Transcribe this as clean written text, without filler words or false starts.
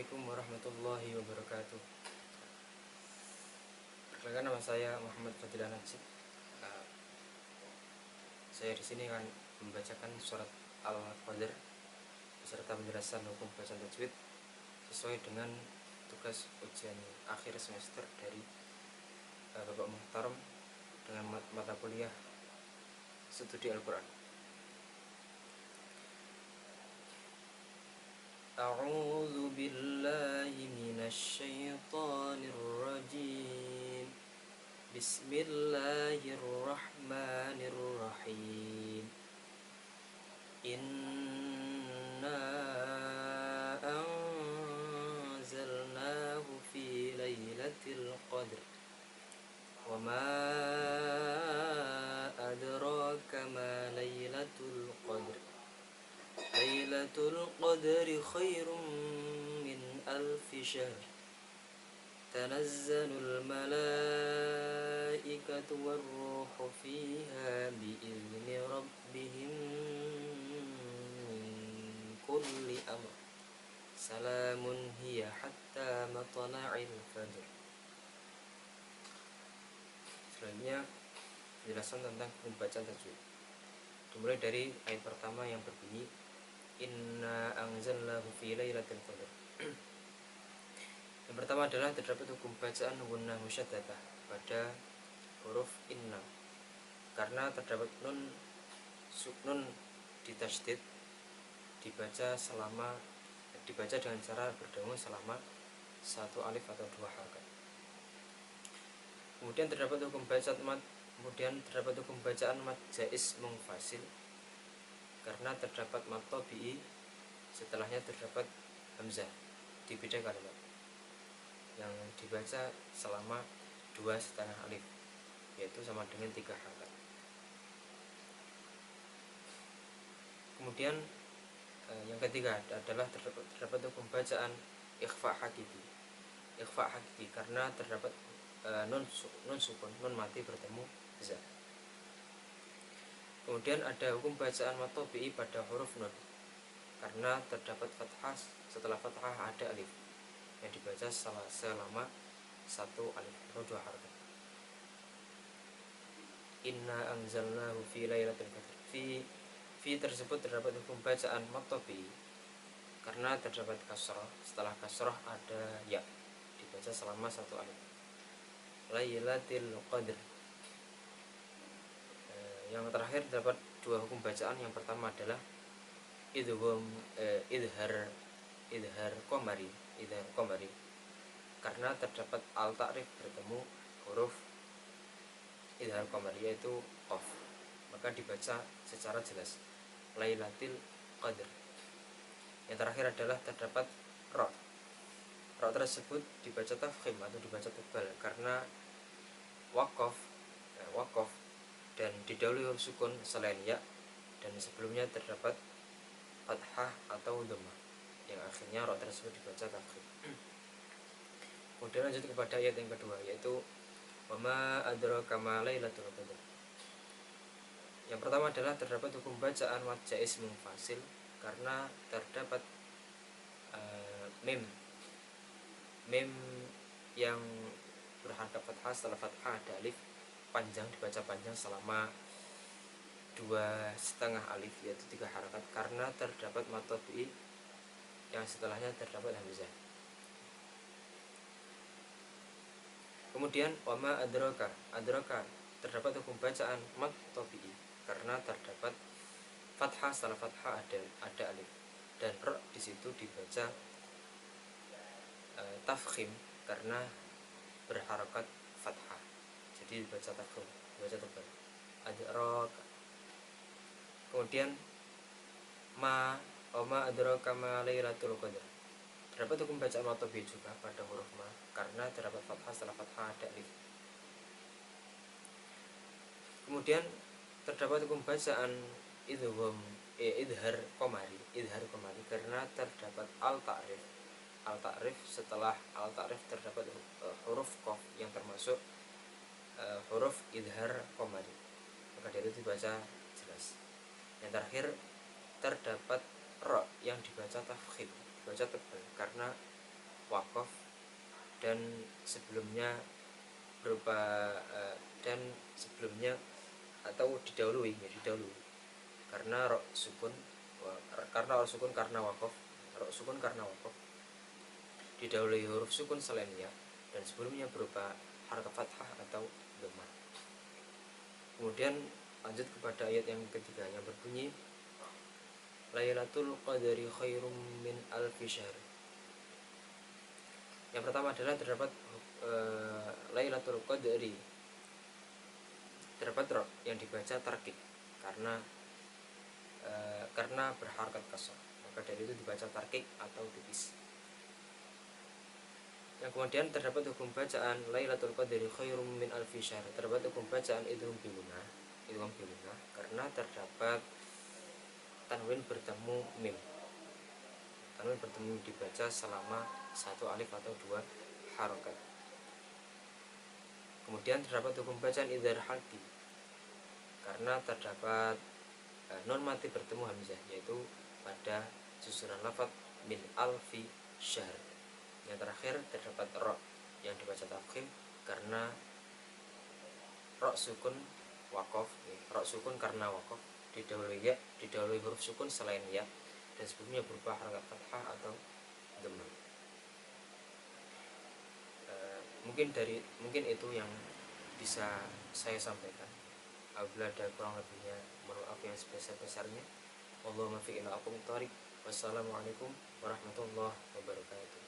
Assalamualaikum warahmatullahi wabarakatuh. Perkenalkan, nama saya Muhammad Fadilah Najib. Saya di sini akan membacakan surat Al-Qadr beserta penjelasan hukum bacaan tajwid sesuai dengan tugas ujian akhir semester dari Bapak Muhtaram dengan mata kuliah studi Al-Quran. A'udzu billahi minasy syaithanir rajim. Bismillahirrahmanirrahim. Inna anzalnahu fi lailatul qadr. Wa ma adraka ma lailatul qadr. Lailatul qadri khairum min alfi syahr. Tanazzalul malaikatu warruhu fiha bi'izni rabbihim min kulli amr. Salamun hiya hatta matla'il fajr. Selanjutnya penjelasan tentang pembacaan tajwid. Dimulai dari ayat pertama yang berbunyi Inna anzalnahu fi lailatul qadr. Yang pertama adalah terdapat hukum bacaan gunnah musyaddadah pada huruf inna karena terdapat nun ditasydid dibaca dengan cara berdengung selama satu alif atau dua harakat. Kemudian terdapat hukum bacaan mad jaiz munfasil karena terdapat mad tabi'i setelahnya terdapat hamzah di bidang kalimat yang dibaca selama 2,5 alif, yaitu sama dengan 3 harakat. Kemudian yang ketiga adalah terdapat hukum bacaan ikhfa hakiki karena terdapat nun sukun, nun mati bertemu za. Kemudian ada hukum bacaan mad tabi'i pada huruf nun karena terdapat fathah, setelah fathah ada alif yang dibaca selama 1 alif atau 2 harakat. Inna anzalnahu fi lailatul qadr. Fi tersebut terdapat hukum bacaan mad tabi'i karena terdapat kasrah, setelah kasrah ada ya dibaca selama 1 alif. Lailatul qadr. Yang terakhir terdapat 2 hukum bacaan. Yang pertama adalah idhar qamari karena terdapat al ta'rif bertemu huruf idhar qamari yaitu qaf, maka dibaca secara jelas Lailatul qadr. Yang terakhir adalah terdapat ra tersebut dibaca tafkhim atau dibaca tebal karena waqaf dan didahului huruf sukun selain ya, dan sebelumnya terdapat fathah atau dhammah yang akhirnya ra tersebut dibaca tafkhim. Kemudian lanjut kepada ayat yang kedua, yaitu wa ma adraka ma lailatul qadr. Yang pertama adalah terdapat hukum bacaan mad jaiz munfasil karena terdapat mim yang berharakat fathah, setelah fathah ada alif panjang, dibaca panjang selama 2,5 alif yaitu 3 harakat karena terdapat mad tabi'i yang setelahnya terdapat hamzah. Kemudian wama adraka terdapat hukum bacaan mad tabi'i karena terdapat fathah, setelah fathah ada alif, dan ra di situ dibaca tafkhim karena berharakat fathah, jadi dibaca tafkhim, dibaca tebal adraka. Kemudian ma adraka ma lailatul qadr. Terdapat hukum bacaan mad tabi'i juga pada huruf ma karena terdapat fathah, setelah fathah ada alif. Kemudian terdapat hukum bacaan idhar qamari karena terdapat al ta'rif setelah al ta'rif terdapat huruf qaf yang termasuk huruf idhar qamari, maka dari itu dibaca jelas. Yang terakhir terdapat ra yang dibaca tafkhim, dibaca tebal karena wakof, dan sebelumnya berupa dan sebelumnya atau didahului karena rok sukun, karena wakof, rok sukun karena wakof, didahului huruf sukun selain ya, dan sebelumnya berupa harakat fathah atau dhammah. Kemudian lanjut kepada ayat yang ketiga yang berbunyi Lailatul Qadri khairum min alfi syahr. Yang pertama adalah terdapat Lailatul Qadri, terdapat ro yang dibaca tarkik karena berharakat kasar, maka dari itu dibaca tarkik atau tipis. Yang kemudian terdapat hukum bacaan Lailatul Qadri khairum min alfi syahr, terdapat hukum bacaan idgham biluna karena terdapat tanwin bertemu mim. Tanwin bertemu dibaca selama satu alif atau dua harokat. Kemudian terdapat hukum bacaan idhar halki karena terdapat non mati bertemu hamzah, yaitu pada susunan lafaz min alfi syahr. Yang terakhir terdapat ro yang dibaca tafkhim karena ro sukun wakof, ro sukun karena wakof, didahului huruf sukun selain ya, dan sebelumnya berupa harakat fathah atau dhammah. Mungkin itu yang bisa saya sampaikan. Apabila ada kurang lebihnya mohon maaf yang sebesar-besarnya. Wallahu muwaffiq ila aqwamit thoriq. Wassalamualaikum warahmatullahi wabarakatuh.